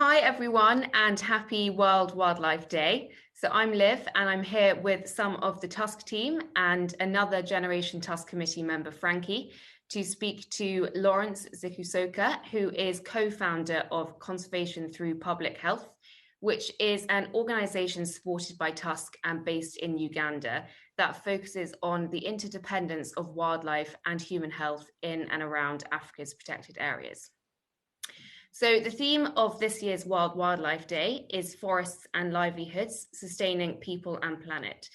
Hi everyone and happy World Wildlife Day. So I'm Liv and I'm here with some of the Tusk team and another Generation Tusk Committee member, Frankie, to speak to Lawrence Zikusoka, who is co-founder of Conservation Through Public Health, which is an organization supported by Tusk and based in Uganda that focuses on the interdependence of wildlife and human health in and around Africa's protected areas. So the theme of this year's World Wildlife Day is Forests and Livelihoods, Sustaining People and Planet.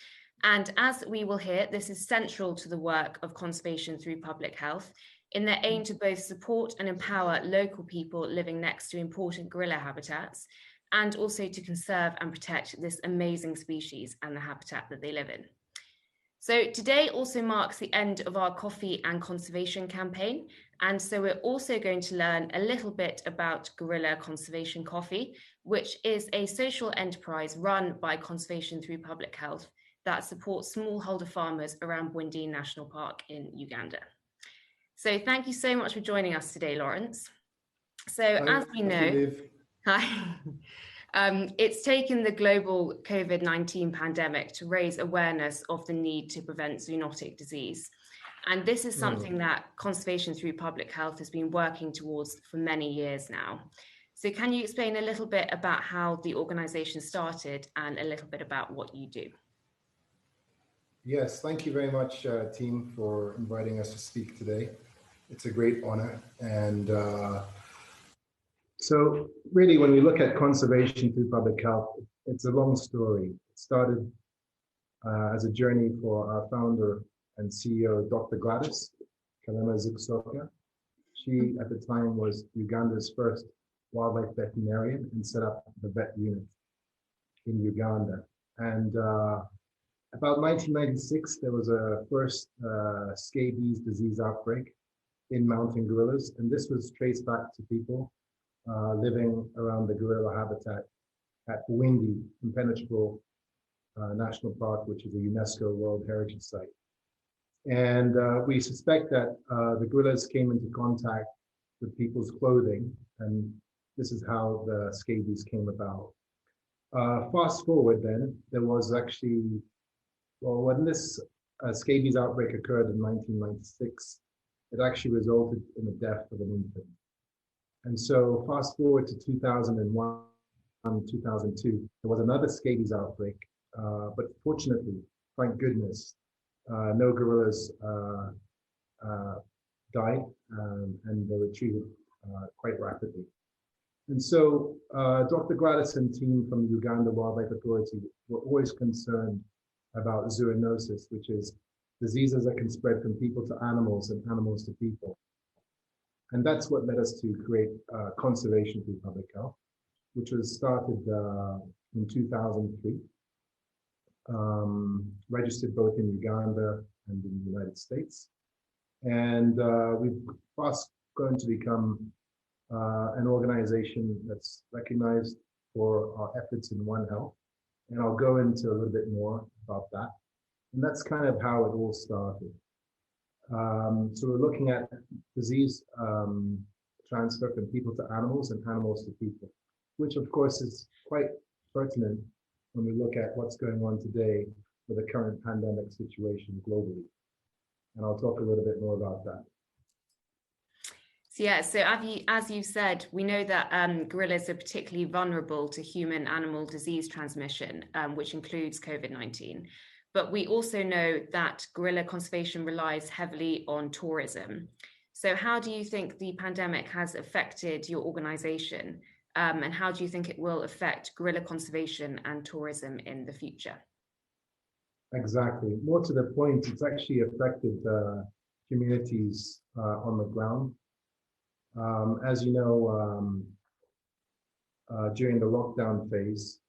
And as we will hear, this is central to the work of Conservation Through Public Health in their aim to both support and empower local people living next to important gorilla habitats, and also to conserve and protect this amazing species and the habitat that they live in. So today also marks the end of our coffee and conservation campaign. And so we're also going to learn a little bit about Gorilla Conservation Coffee, which is a social enterprise run by Conservation Through Public Health that supports smallholder farmers around Bwindi National Park in Uganda. So thank you so much for joining us today, Lawrence. So as we know, hi. It's taken the global COVID-19 pandemic to raise awareness of the need to prevent zoonotic disease. And this is something that Conservation Through Public Health has been working towards for many years now. So can you explain a little bit about how the organization started and a little bit about what you do? Yes, thank you very much, team, for inviting us to speak today. It's a great honor. And so really, when we look at conservation through public health, it's a long story. It started as a journey for our founder and CEO, Dr. Gladys Kalema Zikusoka. She, at the time, was Uganda's first wildlife veterinarian and set up the vet unit in Uganda. And about 1996, there was a first scabies disease outbreak in mountain gorillas. And this was traced back to people living around the gorilla habitat at Bwindi, Impenetrable National Park, which is a UNESCO World Heritage Site. And we suspect that the gorillas came into contact with people's clothing, and this is how the scabies came about. Fast forward then, there was actually, well, when this scabies outbreak occurred in 1996, it actually resulted in the death of an infant. And so fast forward to 2001, 2002, there was another scabies outbreak, but fortunately, thank goodness, no gorillas died, and they were treated quite rapidly. And so Dr. Gladys and team from the Uganda Wildlife Authority were always concerned about zoonosis, which is diseases that can spread from people to animals and animals to people. And that's what led us to create Conservation Through Public Health, which was started in 2003, registered both in Uganda and in the United States. And we've fast grown to become an organization that's recognized for our efforts in One Health. And I'll go into a little bit more about that. And that's kind of how it all started. So we're looking at disease transfer from people to animals and animals to people, which of course is quite pertinent when we look at what's going on today with the current pandemic situation globally. And I'll talk a little bit more about that. So yeah, so as you said, we know that gorillas are particularly vulnerable to human-animal disease transmission, which includes COVID-19. But we also know that gorilla conservation relies heavily on tourism. So how do you think the pandemic has affected your organization? And how do you think it will affect gorilla conservation and tourism in the future? Exactly. More to the point, it's actually affected communities on the ground. As you know, during the lockdown phase,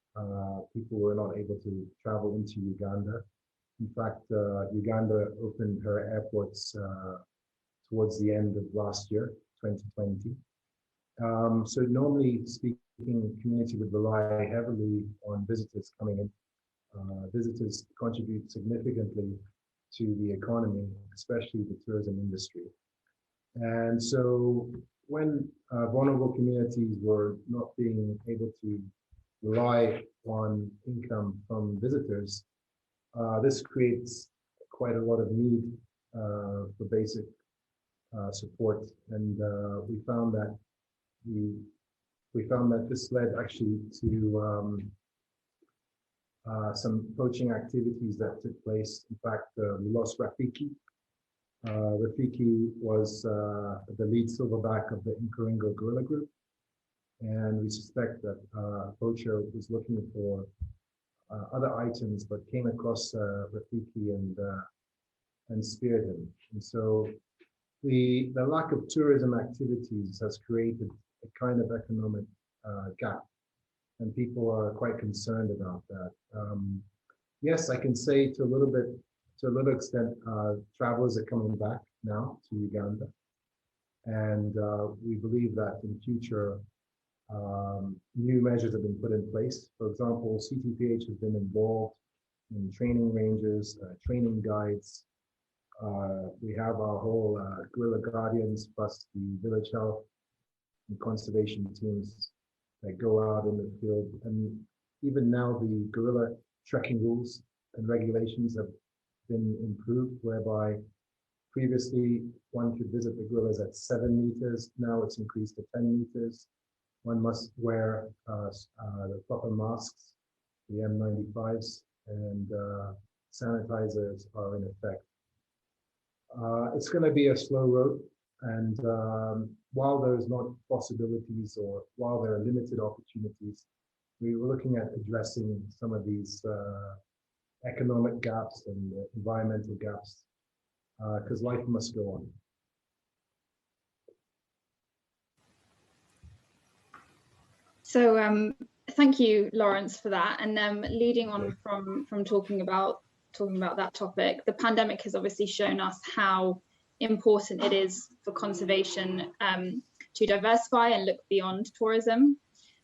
people were not able to travel into Uganda. In fact, Uganda opened her airports towards the end of last year, 2020. So normally speaking, community would rely heavily on visitors coming in. Visitors contribute significantly to the economy, especially the tourism industry. And so when vulnerable communities were not being able to rely on income from visitors, this creates quite a lot of need for basic support, and we found that this led actually to some poaching activities that took place. In fact, we lost Rafiki. Rafiki was the lead silverback of the Nkuringo guerrilla group, and we suspect that a poacher was looking for other items, but came across Rafiki and speared him. And so the lack of tourism activities has created a kind of economic gap, and people are quite concerned about that. Yes, I can say to a little extent, travelers are coming back now to Uganda, and we believe that in future, new measures have been put in place. For example, CTPH has been involved in training ranges, training guides. We have our whole guerrilla guardians plus the village health and conservation teams that go out in the field. And even now the guerrilla trekking rules and regulations have been improved, whereby previously one could visit the gorillas at 7 meters. Now it's increased to 10 meters. One must wear the proper masks, the N95s, and sanitizers are in effect. It's going to be a slow road, and while there's not possibilities or while there are limited opportunities, we were looking at addressing some of these economic gaps and environmental gaps, because life must go on. So thank you, Lawrence, for that. And leading on from talking about that topic, the pandemic has obviously shown us how important it is for conservation to diversify and look beyond tourism.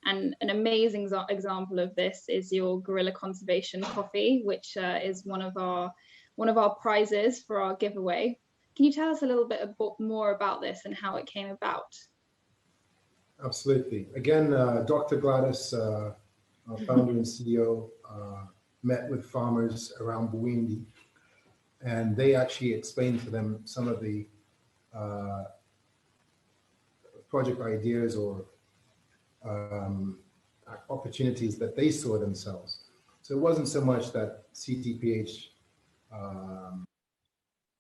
And an amazing example of this is your Gorilla Conservation Coffee, which is one of our prizes for our giveaway. Can you tell us a little bit more about this and how it came about? Absolutely. Again, Dr. Gladys, our founder and CEO, met with farmers around Bwindi, and they actually explained to them some of the project ideas or opportunities that they saw themselves. So it wasn't so much that CTPH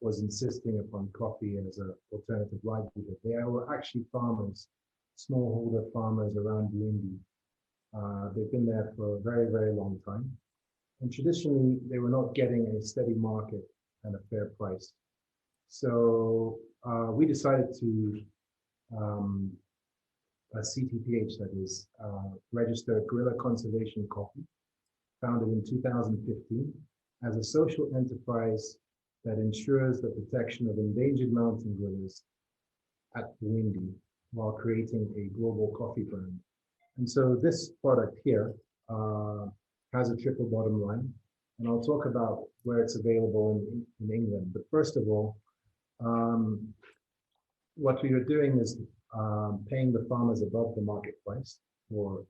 was insisting upon coffee as an alternative livelihood. They were actually farmers, smallholder farmers around Bwindi. They've been there for a very, very long time. And traditionally, they were not getting a steady market and a fair price. So we decided to, CTPH, that is, register Gorilla Conservation Coffee, founded in 2015, as a social enterprise that ensures the protection of endangered mountain gorillas at Bwindi while creating a global coffee brand. And so this product here has a triple bottom line, and I'll talk about where it's available in England. But first of all, what we are doing is paying the farmers above the market price for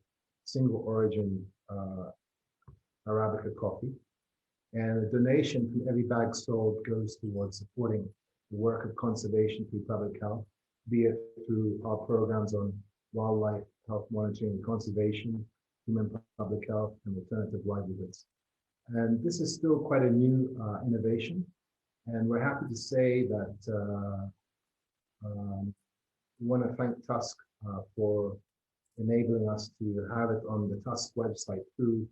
single origin Arabica coffee. And a donation from every bag sold goes towards supporting the work of conservation through public health, be it through our programs on wildlife health monitoring and conservation, human public health, and alternative livelihoods. And this is still quite a new innovation. And we're happy to say that we want to thank Tusk for enabling us to have it on the Tusk website through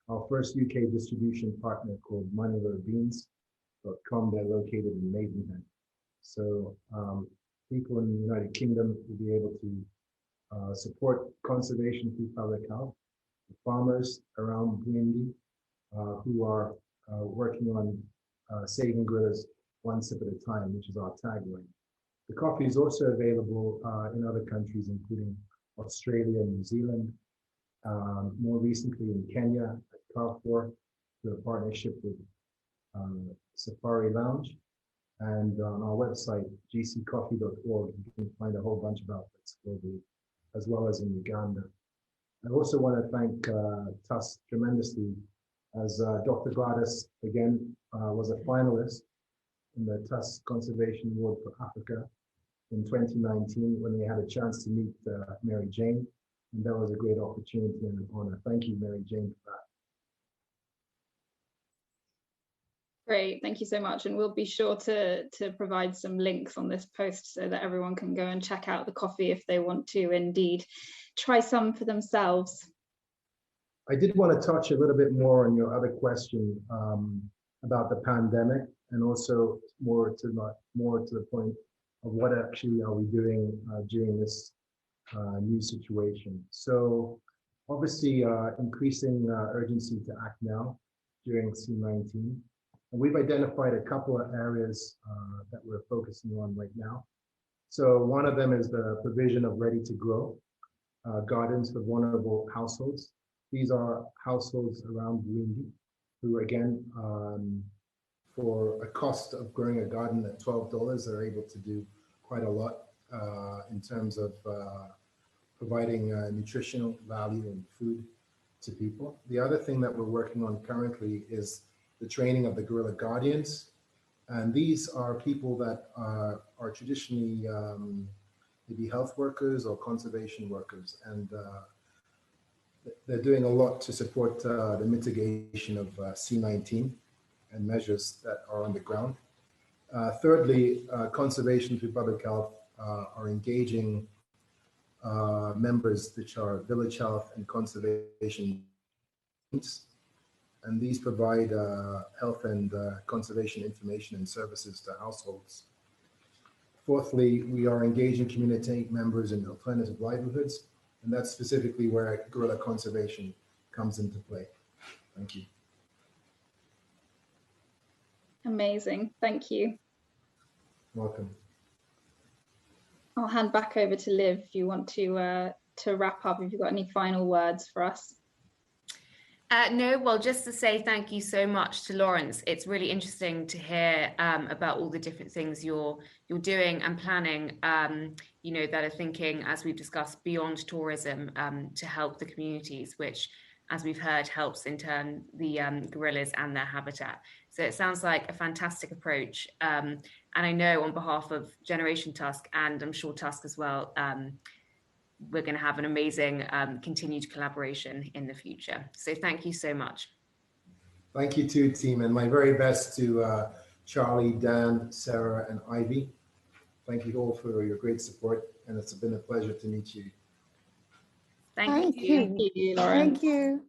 our first UK distribution partner called moneylobeans.com. They're located in Maidenhead. So people in the United Kingdom will be able to support conservation through public health. The farmers around Bwindi who are working on saving gorillas one sip at a time, which is our tagline. The coffee is also available in other countries, including Australia and New Zealand, more recently in Kenya at Carrefour, through a partnership with Safari Lounge, And on our website, gccoffee.org, you can find a whole bunch of outfits globally, as well as in Uganda. I also want to thank Tusk tremendously, as Dr. Gladys, again, was a finalist in the Tusk Conservation Award for Africa in 2019 when we had a chance to meet Mary Jane. And that was a great opportunity and an honor. Thank you, Mary Jane, for that. Great, thank you so much. And we'll be sure to provide some links on this post so that everyone can go and check out the coffee if they want to indeed try some for themselves. I did want to touch a little bit more on your other question about the pandemic, and also more to the point of what actually are we doing during this new situation. So obviously increasing urgency to act now during C19. And we've identified a couple of areas that we're focusing on right now. So one of them is the provision of ready-to-grow gardens for vulnerable households. These are households around Bwindi who, again, for a cost of growing a garden at $12, they're able to do quite a lot in terms of providing nutritional value and food to people. The other thing that we're working on currently is the training of the guerrilla guardians. And these are people that are traditionally maybe health workers or conservation workers. And they're doing a lot to support the mitigation of C19 and measures that are on the ground. Thirdly, conservation through public health are engaging members which are village health and conservation teams. And these provide health and conservation information and services to households. Fourthly, we are engaging community members in alternative livelihoods, and that's specifically where guerrilla conservation comes into play. Thank you. Amazing, thank you. Welcome. I'll hand back over to Liv if you want to wrap up, if you've got any final words for us. No, well, just to say thank you so much to Lawrence. It's really interesting to hear about all the different things you're doing and planning, you know, that are thinking, as we've discussed, beyond tourism to help the communities, which, as we've heard, helps in turn the gorillas and their habitat. So it sounds like a fantastic approach. And I know on behalf of Generation Tusk, and I'm sure Tusk as well, we're going to have an amazing continued collaboration in the future. So thank you so much. Thank you too, team. And my very best to Charlie, Dan, Sarah, and Ivy. Thank you all for your great support. And it's been a pleasure to meet you. Thank you. Thank you, Lawrence. Thank you.